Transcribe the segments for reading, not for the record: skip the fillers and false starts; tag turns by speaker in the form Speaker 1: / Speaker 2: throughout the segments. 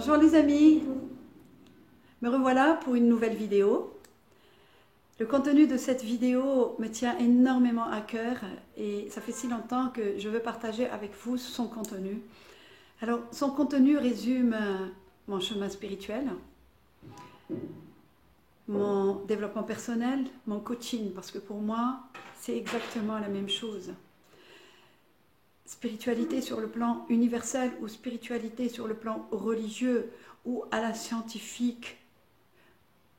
Speaker 1: Bonjour les amis, me revoilà pour une nouvelle vidéo. Le contenu de cette vidéo me tient énormément à cœur et ça fait si longtemps que je veux partager avec vous son contenu. Alors, son contenu résume mon chemin spirituel, mon développement personnel, mon coaching, parce que pour moi, c'est exactement la même chose. Spiritualité sur le plan universel ou spiritualité sur le plan religieux ou à la scientifique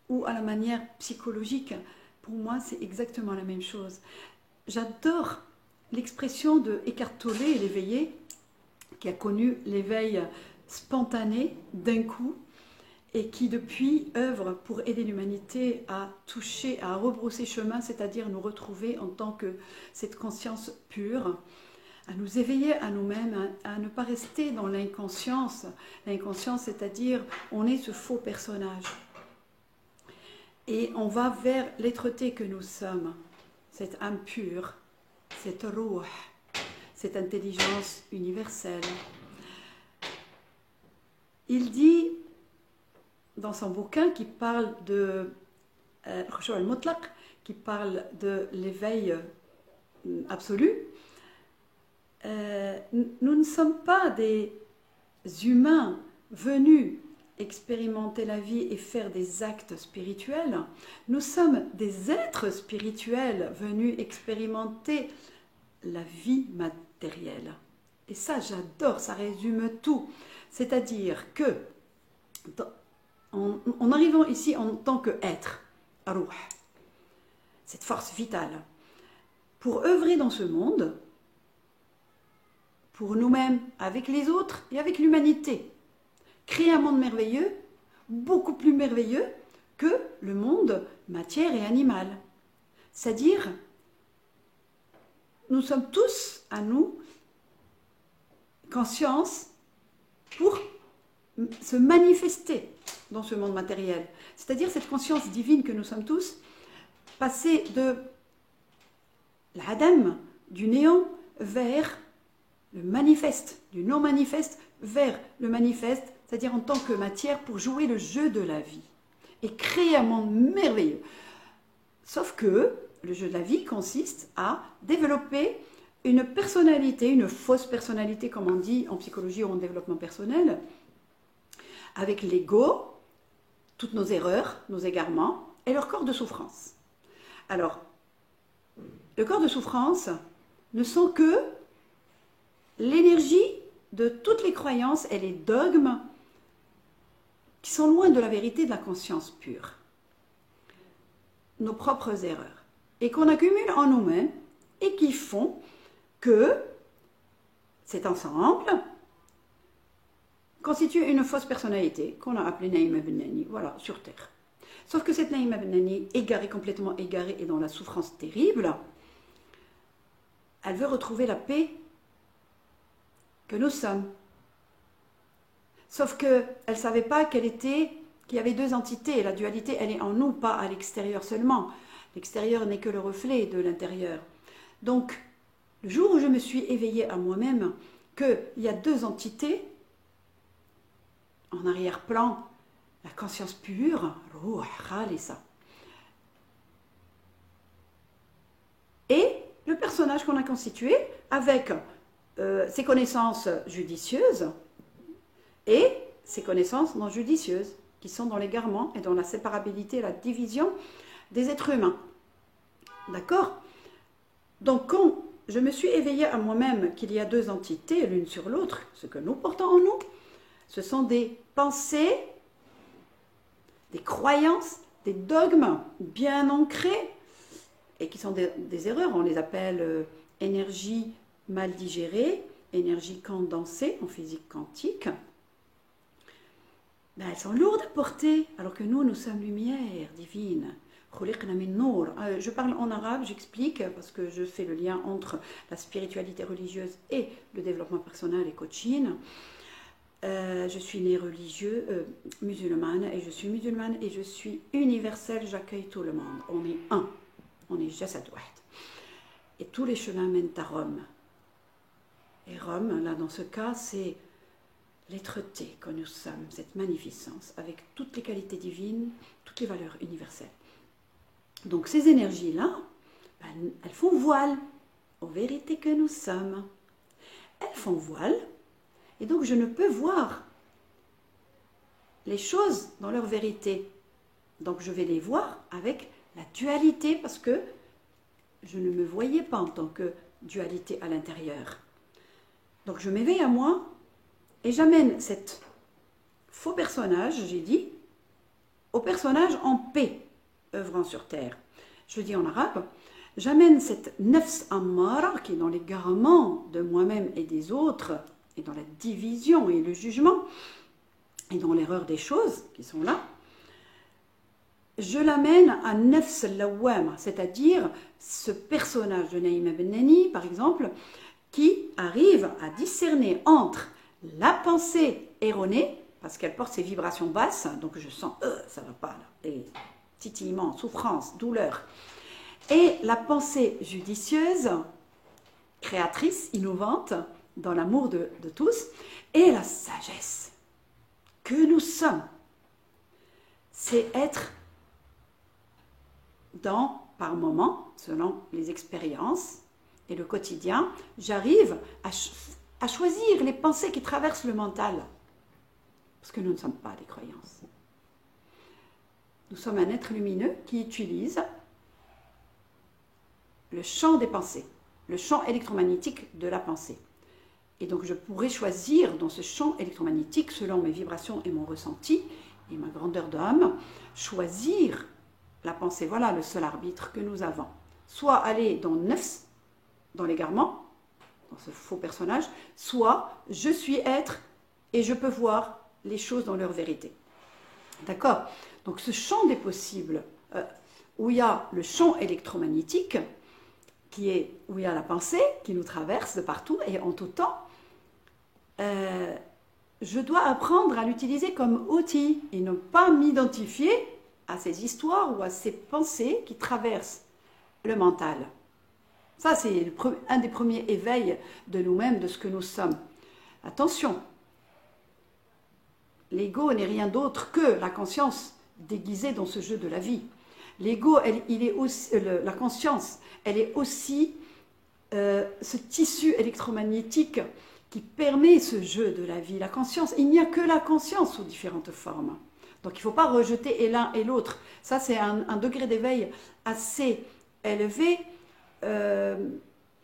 Speaker 1: ou à la manière psychologique, pour moi c'est exactement la même chose. J'adore l'expression de Eckhart Tolle, l'éveillé, qui a connu l'éveil spontané d'un coup et qui depuis œuvre pour aider l'humanité à toucher, à rebrousser chemin, c'est-à-dire nous retrouver en tant que cette conscience pure, à nous éveiller à nous-mêmes, à ne pas rester dans l'inconscience. L'inconscience, c'est-à-dire, on est ce faux personnage. Et on va vers l'être-té que nous sommes, cette âme pure, cette ruh, cette intelligence universelle. Il dit, dans son bouquin qui parle de Khushu' al-Mutlaq, qui parle de l'éveil absolu, nous ne sommes pas des humains venus expérimenter la vie et faire des actes spirituels. Nous sommes des êtres spirituels venus expérimenter la vie matérielle. Et ça, j'adore, ça résume tout. C'est-à-dire que, en arrivant ici en tant qu'être, ruh, cette force vitale, pour œuvrer dans ce monde, pour nous-mêmes, avec les autres et avec l'humanité. Créer un monde merveilleux, beaucoup plus merveilleux que le monde matière et animal. C'est-à-dire, nous sommes tous, à nous, conscience pour se manifester dans ce monde matériel. C'est-à-dire cette conscience divine que nous sommes tous, passer de l'adam, du néant, vers le manifeste, du non-manifeste vers le manifeste, c'est-à-dire en tant que matière pour jouer le jeu de la vie et créer un monde merveilleux. Sauf que le jeu de la vie consiste à développer une personnalité, une fausse personnalité, comme on dit en psychologie ou en développement personnel, avec l'ego, toutes nos erreurs, nos égarements et leur corps de souffrance. Alors, le corps de souffrance ne sont que l'énergie de toutes les croyances et les dogmes qui sont loin de la vérité de la conscience pure. Nos propres erreurs. Et qu'on accumule en nous-mêmes et qui font que cet ensemble constitue une fausse personnalité qu'on a appelée Naïma Ben Nani, voilà, sur Terre. Sauf que cette Naïma Ben Nani, égarée, complètement égarée et dans la souffrance terrible, elle veut retrouver la paix que nous sommes. Sauf qu'elle ne savait pas qu'il y avait deux entités. La dualité, elle est en nous, pas à l'extérieur seulement. L'extérieur n'est que le reflet de l'intérieur. Donc, le jour où je me suis éveillée à moi-même, qu'il y a deux entités, en arrière-plan, la conscience pure, Ruh, Khalisa, et le personnage qu'on a constitué avec ses connaissances judicieuses et ses connaissances non judicieuses, qui sont dans l'égarement et dans la séparabilité, la division des êtres humains. D'accord? Donc, quand je me suis éveillée à moi-même qu'il y a deux entités, l'une sur l'autre, ce que nous portons en nous, ce sont des pensées, des croyances, des dogmes bien ancrés et qui sont des erreurs. On les appelle énergie mal digérée, énergie condensée en physique quantique. Ben, elles sont lourdes à porter, alors que nous sommes lumière divine. Je parle en arabe, j'explique, parce que je fais le lien entre la spiritualité religieuse et le développement personnel et coaching. Je suis née musulmane, et je suis universelle, j'accueille tout le monde. On est un, on est Jasad Wahd. Et tous les chemins mènent à Rome. Et Rome, là, dans ce cas, c'est l'être-té que nous sommes, cette magnificence, avec toutes les qualités divines, toutes les valeurs universelles. Donc ces énergies-là, ben, elles font voile aux vérités que nous sommes. Elles font voile, et donc je ne peux voir les choses dans leur vérité. Donc je vais les voir avec la dualité, parce que je ne me voyais pas en tant que dualité à l'intérieur. Donc je m'éveille à moi, et j'amène cet faux personnage, j'ai dit, au personnage en paix, œuvrant sur terre. Je dis en arabe, j'amène cette nafs ammara qui est dans l'égarement de moi-même et des autres, et dans la division et le jugement, et dans l'erreur des choses qui sont là. Je l'amène à nafs al-lawwama, c'est-à-dire ce personnage de Naïma Ben Nani, par exemple, qui arrive à discerner entre la pensée erronée, parce qu'elle porte ses vibrations basses, donc je sens ça va pas là, et titillement, souffrance, douleur, et la pensée judicieuse, créatrice, innovante, dans l'amour de tous, et la sagesse que nous sommes. C'est être dans, par moment, selon les expériences et le quotidien, j'arrive à choisir les pensées qui traversent le mental. Parce que nous ne sommes pas des croyances. Nous sommes un être lumineux qui utilise le champ des pensées, le champ électromagnétique de la pensée. Et donc je pourrais choisir dans ce champ électromagnétique, selon mes vibrations et mon ressenti, et ma grandeur d'âme, choisir la pensée. Voilà le seul arbitre que nous avons. Soit aller dans nefs, dans l'égarement, dans ce faux personnage, soit je suis être et je peux voir les choses dans leur vérité. D'accord? Donc ce champ des possibles, où il y a le champ électromagnétique, où il y a la pensée qui nous traverse de partout et en tout temps, je dois apprendre à l'utiliser comme outil et ne pas m'identifier à ces histoires ou à ces pensées qui traversent le mental. Ça, c'est un des premiers éveils de nous-mêmes, de ce que nous sommes. Attention, l'ego n'est rien d'autre que la conscience déguisée dans ce jeu de la vie. L'ego, la conscience, elle est aussi ce tissu électromagnétique qui permet ce jeu de la vie. La conscience, il n'y a que la conscience sous différentes formes. Donc il ne faut pas rejeter et l'un et l'autre. Ça, c'est un degré d'éveil assez élevé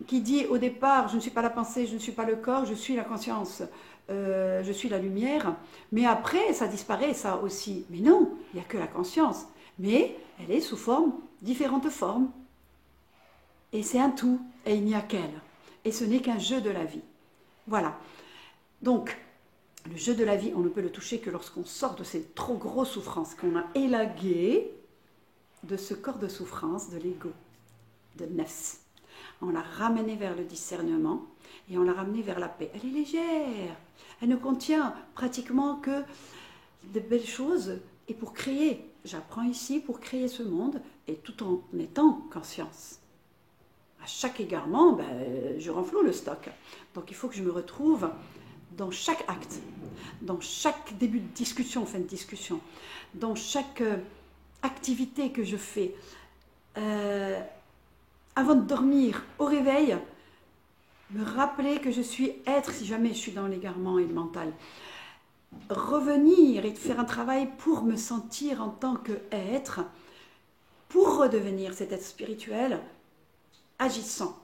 Speaker 1: qui dit au départ, je ne suis pas la pensée, je ne suis pas le corps, je suis la conscience, je suis la lumière. Mais après, ça disparaît, ça aussi. Mais non, il n'y a que la conscience. Mais elle est sous différentes formes. Et c'est un tout, et il n'y a qu'elle. Et ce n'est qu'un jeu de la vie. Voilà. Donc, le jeu de la vie, on ne peut le toucher que lorsqu'on sort de ces trop grosses souffrances qu'on a élaguées de ce corps de souffrance, de l'ego, de nefs. On l'a ramené vers le discernement et on l'a ramené vers la paix. Elle est légère. Elle ne contient pratiquement que de belles choses. Et pour créer, j'apprends ici pour créer ce monde et tout en étant conscience. À chaque égarement, je renfloue le stock. Donc il faut que je me retrouve dans chaque acte, dans chaque début de discussion, fin de discussion, dans chaque activité que je fais, avant de dormir, au réveil, me rappeler que je suis être si jamais je suis dans l'égarement et le mental. Revenir et faire un travail pour me sentir en tant qu'être, pour redevenir cet être spirituel, agissant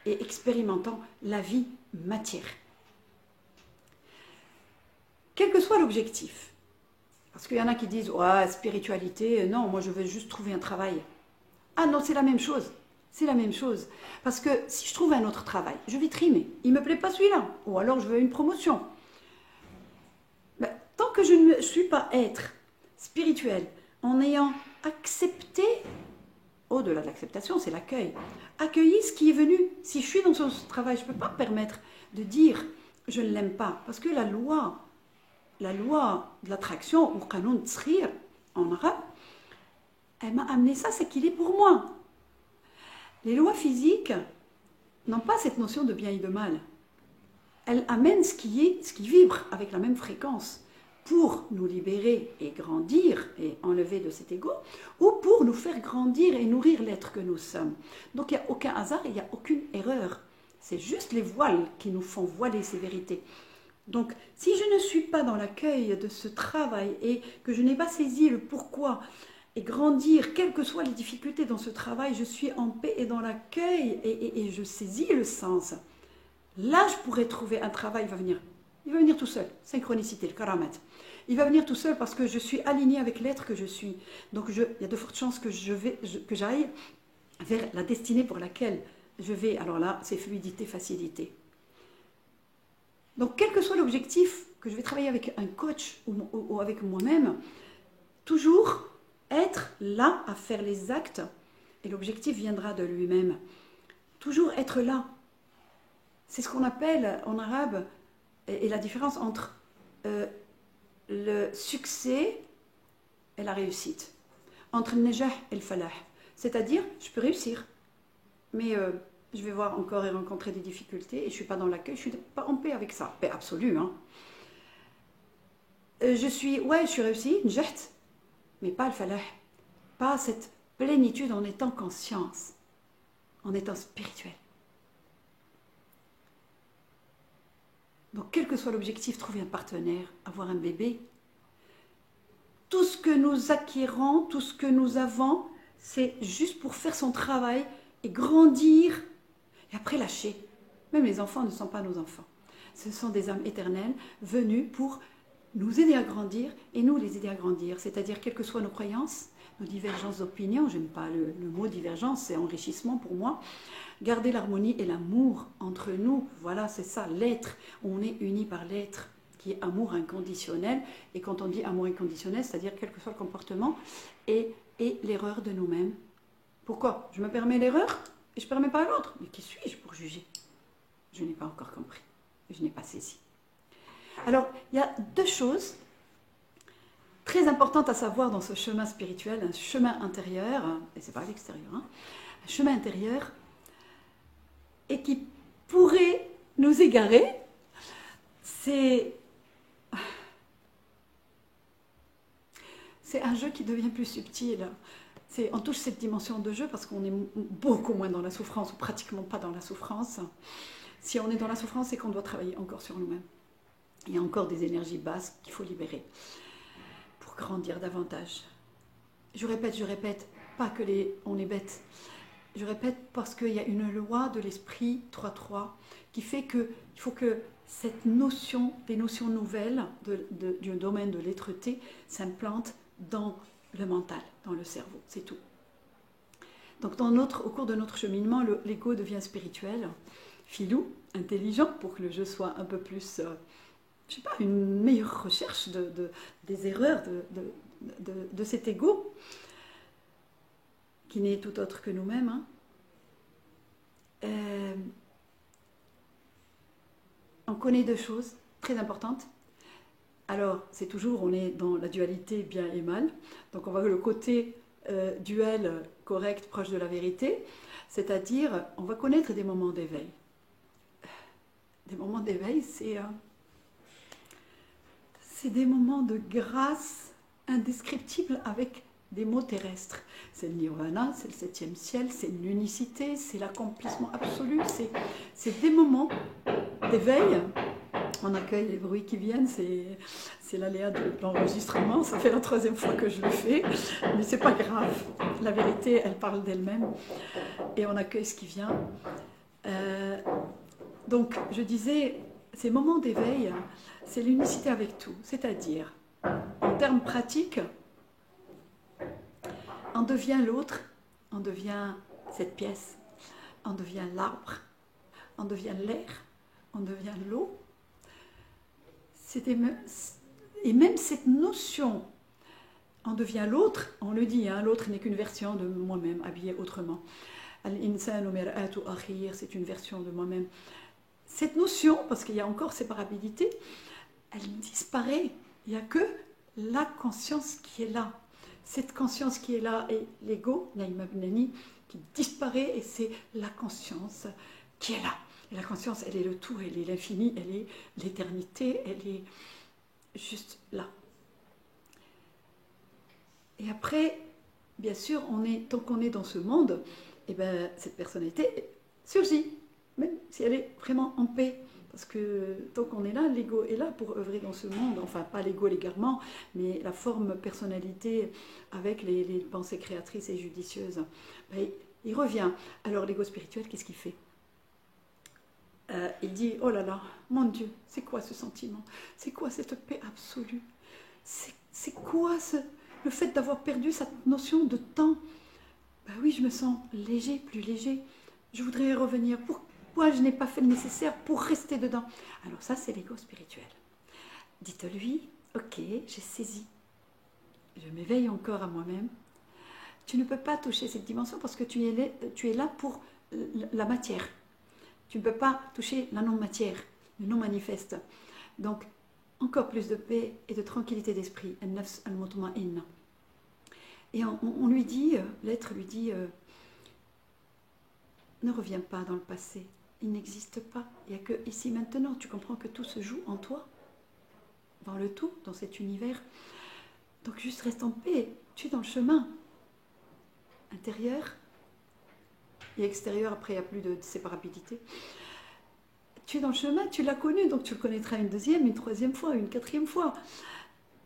Speaker 1: et expérimentant la vie matière. Quel que soit l'objectif. Parce qu'il y en a qui disent ouais, spiritualité, non, moi je veux juste trouver un travail. Ah non, c'est la même chose. C'est la même chose. Parce que si je trouve un autre travail, je vais trimer. Il ne me plaît pas celui-là. Ou alors je veux une promotion. Mais tant que je ne suis pas être spirituel, en ayant accepté, au-delà de l'acceptation, c'est l'accueil. Accueillir ce qui est venu. Si je suis dans ce travail, je ne peux pas me permettre de dire je ne l'aime pas. Parce que la loi de l'attraction, ou qanoun tskhir en arabe, elle m'a amené ça, c'est qu'il est pour moi. Les lois physiques n'ont pas cette notion de bien et de mal. elle amène ce qui vibre avec la même fréquence pour nous libérer et grandir et enlever de cet ego, ou pour nous faire grandir et nourrir l'être que nous sommes. Donc il n'y a aucun hasard, il n'y a aucune erreur. C'est juste les voiles qui nous font voiler ces vérités. Donc si je ne suis pas dans l'accueil de ce travail et que je n'ai pas saisi le pourquoi et grandir, quelles que soient les difficultés dans ce travail, je suis en paix et dans l'accueil et je saisis le sens. Là, je pourrais trouver un travail, il va venir tout seul, synchronicité, le karamat. Il va venir tout seul parce que je suis alignée avec l'être que je suis. Donc il y a de fortes chances que j'aille vers la destinée pour laquelle je vais. Alors là, c'est fluidité, facilité. Donc quel que soit l'objectif, que je vais travailler avec un coach ou avec moi-même, toujours être là à faire les actes et l'objectif viendra de lui-même. Toujours être là. C'est ce qu'on appelle en arabe, et la différence entre le succès et la réussite. Entre le najah et le falah. C'est-à-dire, je peux réussir, mais je vais voir encore et rencontrer des difficultés et je ne suis pas dans l'accueil, je ne suis pas en paix avec ça. Paix absolue. Hein. Je suis réussi, njaht, mais pas le falah. Pas cette plénitude en étant conscience, en étant spirituel. Donc, quel que soit l'objectif, trouver un partenaire, avoir un bébé, tout ce que nous acquérons, tout ce que nous avons, c'est juste pour faire son travail et grandir et après lâcher. Même les enfants ne sont pas nos enfants. Ce sont des âmes éternelles venues pour nous aider à grandir et nous les aider à grandir. C'est-à-dire, quelles que soient nos croyances, nos divergences d'opinion, j'aime pas le mot divergence, c'est enrichissement pour moi. Garder l'harmonie et l'amour entre nous, voilà, c'est ça, l'être. On est unis par l'être, qui est amour inconditionnel. Et quand on dit amour inconditionnel, c'est-à-dire quel que soit le comportement et l'erreur de nous-mêmes. Pourquoi je me permets l'erreur et je ne permets pas à l'autre? Mais qui suis-je pour juger? Je n'ai pas encore compris, je n'ai pas saisi. Alors, il y a deux choses très importantes à savoir dans ce chemin spirituel, un chemin intérieur, et c'est pas à l'extérieur, hein, un chemin intérieur, et qui pourrait nous égarer, c'est un jeu qui devient plus subtil. On touche cette dimension de jeu parce qu'on est beaucoup moins dans la souffrance, ou pratiquement pas dans la souffrance. Si on est dans la souffrance, c'est qu'on doit travailler encore sur nous-mêmes. Il y a encore des énergies basses qu'il faut libérer pour grandir davantage. Je répète, pas que on est bête. Je répète parce qu'il y a une loi de l'esprit 3-3 qui fait qu'il faut que cette notion, des notions nouvelles du domaine de l'être-té s'implantent dans le mental, dans le cerveau, c'est tout. Donc au cours de notre cheminement, l'ego devient spirituel, filou, intelligent, pour que le jeu soit un peu plus, une meilleure recherche des erreurs de cet ego, qui n'est tout autre que nous-mêmes. Hein. On connaît deux choses très importantes. Alors, c'est toujours, on est dans la dualité bien et mal. Donc, on va voir le côté duel correct, proche de la vérité. C'est-à-dire, on va connaître des moments d'éveil. Des moments d'éveil, c'est des moments de grâce indescriptibles avec des mots terrestres. C'est le nirvana, c'est le 7e ciel, c'est l'unicité, c'est l'accomplissement absolu. C'est des moments d'éveil. On accueille les bruits qui viennent, c'est l'aléa de l'enregistrement. Ça fait la 3e fois que je le fais, mais c'est pas grave. La vérité, elle parle d'elle-même et on accueille ce qui vient. Donc, je disais, ces moments d'éveil, c'est l'unicité avec tout. C'est-à-dire, en termes pratiques, on devient l'autre, on devient cette pièce, on devient l'arbre, on devient l'air, on devient l'eau. Et même cette notion, on devient l'autre, on le dit, hein, l'autre n'est qu'une version de moi-même, habillée autrement. Al-insanu mir'atu akhir, c'est une version de moi-même. Cette notion, parce qu'il y a encore séparabilité, elle disparaît. Il n'y a que la conscience qui est là. Cette conscience qui est là est l'ego, Naïma Bnani, qui disparaît et c'est la conscience qui est là. Et la conscience, elle est le tout, elle est l'infini, elle est l'éternité, elle est juste là. Et après, bien sûr, tant qu'on est dans ce monde, eh ben, cette personnalité surgit, même si elle est vraiment en paix. Parce que tant qu'on est là, l'ego est là pour œuvrer dans ce monde. Enfin, pas l'ego légalement, mais la forme personnalité avec les pensées créatrices et judicieuses. Ben, il revient. Alors l'ego spirituel, qu'est-ce qu'il fait? Il dit, oh là là, mon Dieu, c'est quoi ce sentiment? C'est quoi cette paix absolue? C'est quoi le fait d'avoir perdu cette notion de temps? Ben oui, je me sens léger, plus léger. Je voudrais y revenir. Pourquoi je n'ai pas fait le nécessaire pour rester dedans? Alors ça, c'est l'ego spirituel. Dites-lui, ok, j'ai saisi. Je m'éveille encore à moi-même. Tu ne peux pas toucher cette dimension parce que tu es là pour la matière. Tu ne peux pas toucher la non-matière, le non-manifeste. Donc, encore plus de paix et de tranquillité d'esprit. Et on lui dit, l'être lui dit, ne reviens pas dans le passé. Il n'existe pas. Il n'y a que ici maintenant. Tu comprends que tout se joue en toi, dans le tout, dans cet univers. Donc juste reste en paix. Tu es dans le chemin intérieur et extérieur. Après, il n'y a plus de séparabilité. Tu es dans le chemin, tu l'as connu, donc tu le connaîtras une deuxième, une troisième fois, une quatrième fois.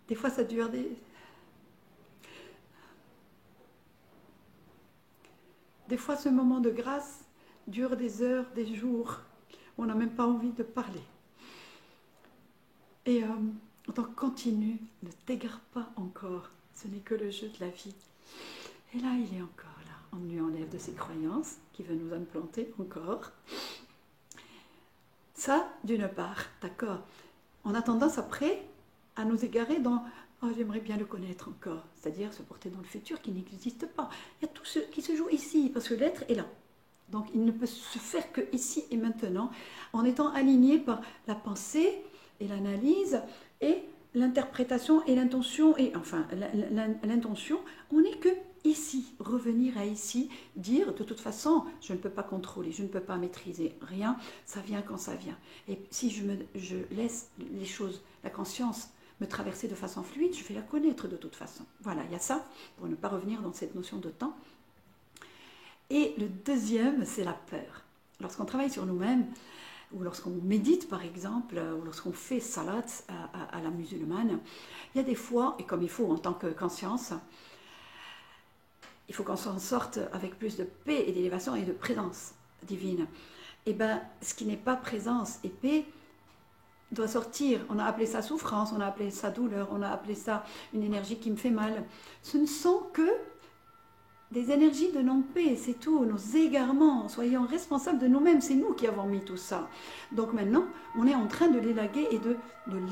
Speaker 1: Des fois, ça dure Des fois, ce moment de grâce dure des heures, des jours. On n'a même pas envie de parler. Et donc, continue, ne t'égare pas encore. Ce n'est que le jeu de la vie. Et là, il est encore là. On lui enlève de ses croyances, qui veut nous implanter encore. Ça, d'une part, d'accord. On a tendance après à nous égarer dans « Oh, j'aimerais bien le connaître encore », c'est-à-dire se porter dans le futur qui n'existe pas. Il y a tout ce qui se joue ici, parce que l'être est là. Donc il ne peut se faire que ici et maintenant, en étant aligné par la pensée et l'analyse et l'interprétation et l'intention. Et enfin, l'intention, on n'est que ici, revenir à ici, dire de toute façon, je ne peux pas contrôler, je ne peux pas maîtriser rien, ça vient quand ça vient. Et si je laisse les choses, la conscience, me traverser de façon fluide, je vais la connaître de toute façon. Voilà, il y a ça, pour ne pas revenir dans cette notion de temps. Et le deuxième, c'est la peur. Lorsqu'on travaille sur nous-mêmes, ou lorsqu'on médite par exemple, ou lorsqu'on fait salat à la musulmane, il y a des fois, et comme il faut en tant que conscience, il faut qu'on s'en sorte avec plus de paix et d'élévation et de présence divine. Et bien, ce qui n'est pas présence et paix, doit sortir. On a appelé ça souffrance, on a appelé ça douleur, on a appelé ça une énergie qui me fait mal. Ce ne sont que des énergies de non-paix, c'est tout, nos égarements. Soyons responsables de nous-mêmes, c'est nous qui avons mis tout ça. Donc maintenant, on est en train de l'élaguer et de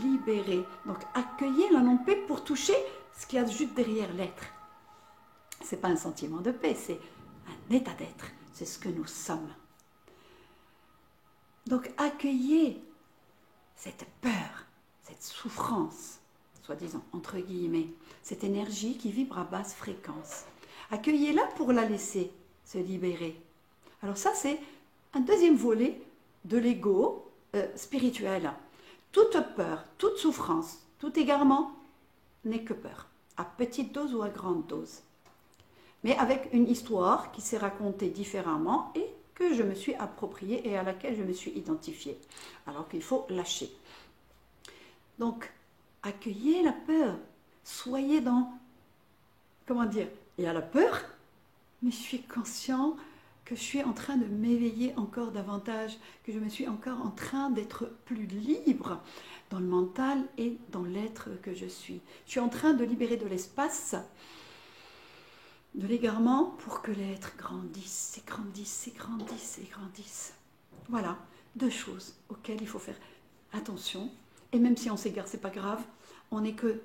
Speaker 1: libérer. Donc accueillez la non-paix pour toucher ce qu'il y a juste derrière l'être. Ce n'est pas un sentiment de paix, c'est un état d'être, c'est ce que nous sommes. Donc accueillez cette peur, cette souffrance, soi-disant, entre guillemets, cette énergie qui vibre à basse fréquence. Accueillez-la pour la laisser se libérer. Alors ça, c'est un deuxième volet de l'ego spirituel. Toute peur, toute souffrance, tout égarement n'est que peur, à petite dose ou à grande dose. Mais avec une histoire qui s'est racontée différemment et que je me suis appropriée et à laquelle je me suis identifiée. Alors qu'il faut lâcher. Donc, accueillez la peur. Soyez dans... Comment dire? Il y a la peur, mais je suis conscient que je suis en train de m'éveiller encore davantage, que je me suis encore en train d'être plus libre dans le mental et dans l'être que je suis. Je suis en train de libérer de l'espace, de l'égarement pour que l'être grandisse et grandisse et grandisse et grandisse. Voilà, deux choses auxquelles il faut faire attention. Et même si on s'égare, c'est pas grave. On n'est que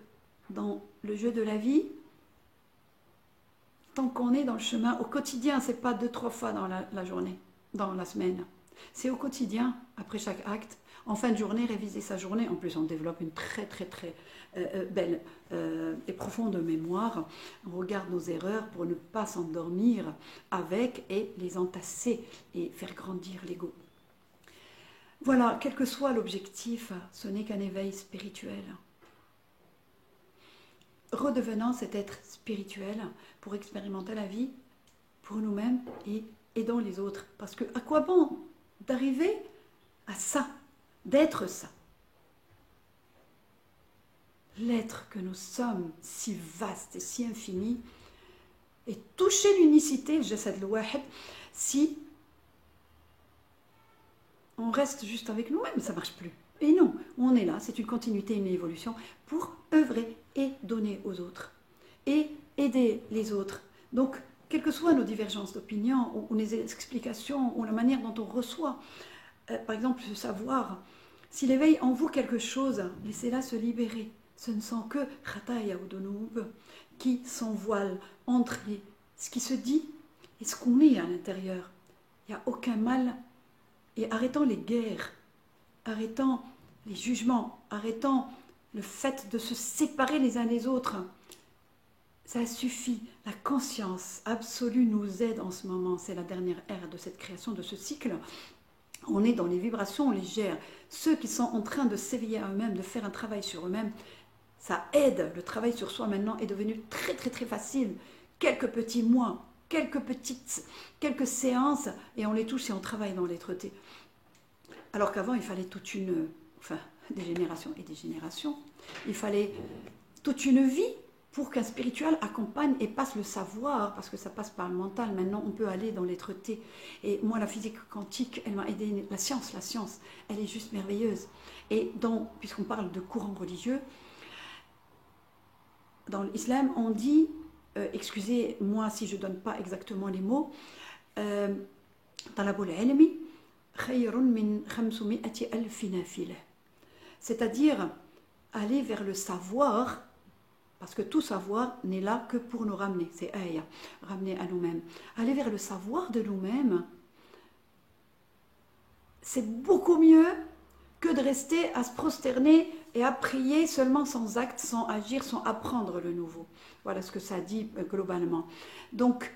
Speaker 1: dans le jeu de la vie. Tant qu'on est dans le chemin, au quotidien, c'est pas 2-3 fois dans la journée, dans la semaine. C'est au quotidien, après chaque acte. En fin de journée, réviser sa journée. En plus, on développe une très belle et profonde mémoire. On regarde nos erreurs pour ne pas s'endormir avec et les entasser et faire grandir l'ego. Voilà, quel que soit l'objectif, ce n'est qu'un éveil spirituel. Redevenant cet être spirituel pour expérimenter la vie pour nous-mêmes et aidant les autres. Parce que à quoi bon d'arriver à ça, d'être ça? L'être que nous sommes, si vaste et si infini, et toucher l'unicité, le jasad al-wahid, si on reste juste avec nous-mêmes, ça ne marche plus. Et non, on est là, c'est une continuité, une évolution pour œuvrer et donner aux autres et aider les autres. Donc, quelles que soient nos divergences d'opinion ou les explications ou la manière dont on reçoit, par exemple, le savoir, s'il éveille en vous quelque chose, laissez-la se libérer. Ce ne sont que khataya ou donoub qui s'envoilent entre ce qui se dit et ce qu'on est à l'intérieur. Il n'y a aucun mal. Et arrêtons les guerres, arrêtons les jugements, arrêtons le fait de se séparer les uns des autres. Ça suffit. La conscience absolue nous aide en ce moment. C'est la dernière ère de cette création, de ce cycle. On est dans les vibrations légères. Ceux qui sont en train de s'éveiller à eux-mêmes, de faire un travail sur eux-mêmes, ça aide. Le travail sur soi maintenant est devenu très très très facile. Quelques petits mois, quelques séances, et on les touche et on travaille dans l'être-té. Alors qu'avant, il fallait des générations et des générations. Il fallait toute une vie pour qu'un spirituel accompagne et passe le savoir, parce que ça passe par le mental. Maintenant, on peut aller dans l'être-té. Et moi, la physique quantique, elle m'a aidé. La science, elle est juste merveilleuse. Et puisqu'on parle de courant religieux, dans l'islam, on dit, excusez-moi si je ne donne pas exactement les mots, talabul ilmi khayrun min 500 alf nafilah. C'est-à-dire aller vers le savoir, parce que tout savoir n'est là que pour nous ramener, c'est aya, ramener à nous-mêmes. Aller vers le savoir de nous-mêmes, c'est beaucoup mieux que de rester à se prosterner et à prier seulement sans acte, sans agir, sans apprendre le nouveau. Voilà ce que ça dit globalement. Donc,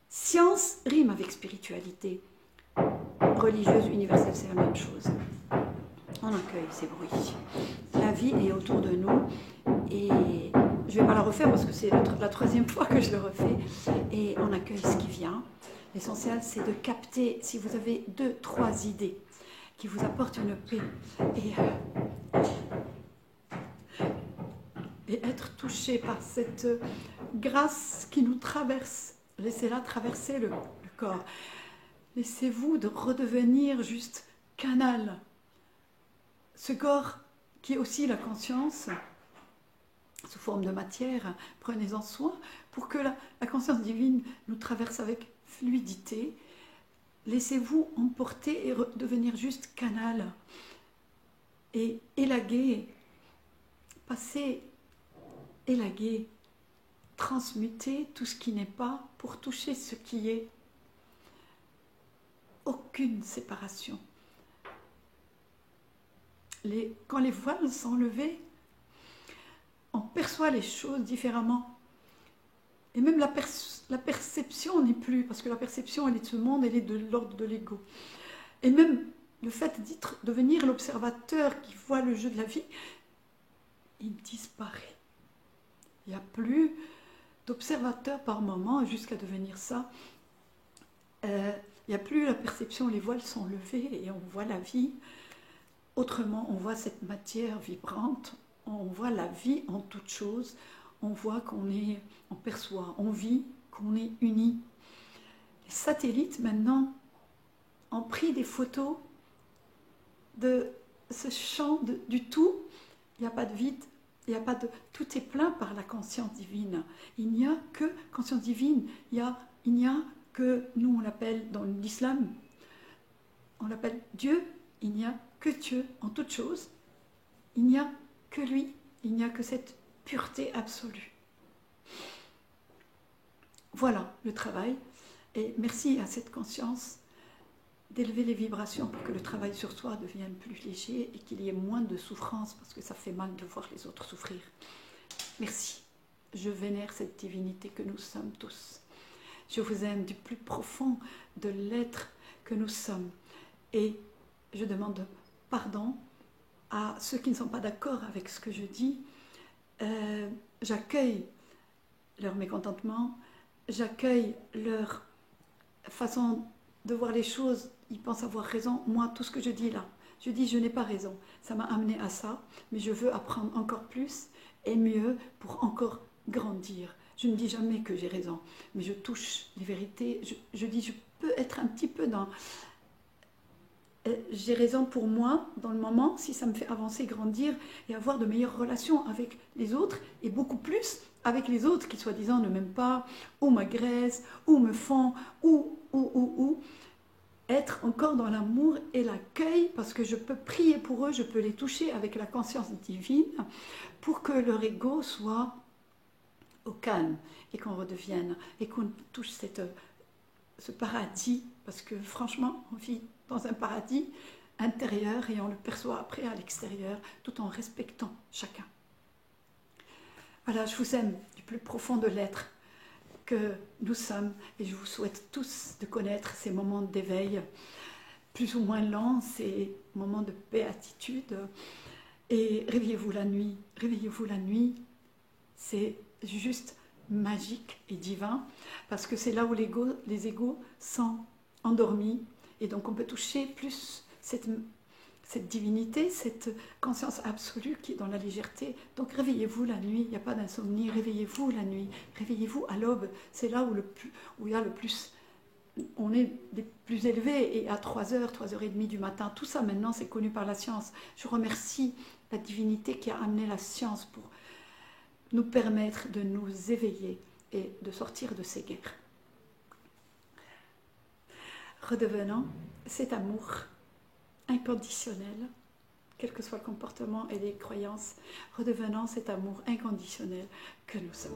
Speaker 1: science rime avec spiritualité. Religieuse, universelle, c'est la même chose. On accueille ces bruits. La vie est autour de nous et je ne vais pas la refaire parce que c'est la troisième fois que je le refais et on accueille ce qui vient. L'essentiel, c'est de capter, si vous avez 2-3 idées qui vous apportent une paix et être touché par cette grâce qui nous traverse. Laissez-la traverser le corps. Laissez-vous de redevenir juste canal. Ce corps qui est aussi la conscience, sous forme de matière, prenez-en soin pour que la conscience divine nous traverse avec fluidité. Laissez-vous emporter et devenir juste canal. Et élaguer, passer, élaguer, transmuter tout ce qui n'est pas pour toucher ce qui est. Aucune séparation. Quand les voiles sont levés, on perçoit les choses différemment. Et même la perception n'est plus, parce que la perception, elle est de ce monde, elle est de l'ordre de l'ego. Et même le fait de devenir l'observateur qui voit le jeu de la vie, il disparaît. Il n'y a plus d'observateur par moment jusqu'à devenir ça. Il n'y a plus la perception, les voiles sont levés et on voit la vie. Autrement, on voit cette matière vibrante, on voit la vie en toute chose, on voit on perçoit, on vit, qu'on est unis. Les satellites, maintenant, ont pris des photos de ce champ du tout. Il n'y a pas de vide, tout est plein par la conscience divine. Il n'y a que conscience divine, il n'y a que, nous on l'appelle dans l'islam, on l'appelle Dieu, il n'y a que Dieu en toute chose, il n'y a que lui, il n'y a que cette pureté absolue. Voilà le travail, et merci à cette conscience d'élever les vibrations pour que le travail sur soi devienne plus léger et qu'il y ait moins de souffrance, parce que ça fait mal de voir les autres souffrir. Merci, je vénère cette divinité que nous sommes tous. Je vous aime du plus profond de l'être que nous sommes, et je demande pardon à ceux qui ne sont pas d'accord avec ce que je dis. J'accueille leur mécontentement, j'accueille leur façon de voir les choses. Ils pensent avoir raison. Moi, tout ce que je dis là, je dis je n'ai pas raison. Ça m'a amené à ça, mais je veux apprendre encore plus et mieux pour encore grandir. Je ne dis jamais que j'ai raison, mais je touche les vérités. Je dis je peux être un petit peu dans... j'ai raison pour moi dans le moment, si ça me fait avancer, grandir et avoir de meilleures relations avec les autres et beaucoup plus avec les autres qui soi-disant ne m'aiment pas ou m'agressent ou me font ou être encore dans l'amour et l'accueil parce que je peux prier pour eux, je peux les toucher avec la conscience divine pour que leur ego soit au calme et qu'on redevienne et qu'on touche ce paradis parce que franchement on vit dans un paradis intérieur et on le perçoit après à l'extérieur tout en respectant chacun. Voilà, je vous aime du plus profond de l'être que nous sommes et je vous souhaite tous de connaître ces moments d'éveil plus ou moins lents, ces moments de béatitude et réveillez-vous la nuit, c'est juste magique et divin parce que c'est là où les égos sont endormis et donc on peut toucher plus cette divinité, cette conscience absolue qui est dans la légèreté. Donc réveillez-vous la nuit, il n'y a pas d'insomnie, réveillez-vous la nuit, réveillez-vous à l'aube, c'est là où il y a le plus, on est les plus élevés et à 3h, 3h30 du matin, tout ça maintenant c'est connu par la science. Je remercie la divinité qui a amené la science pour nous permettre de nous éveiller et de sortir de ces guerres. Redevenant cet amour inconditionnel, quel que soit le comportement et les croyances, redevenant cet amour inconditionnel que nous sommes.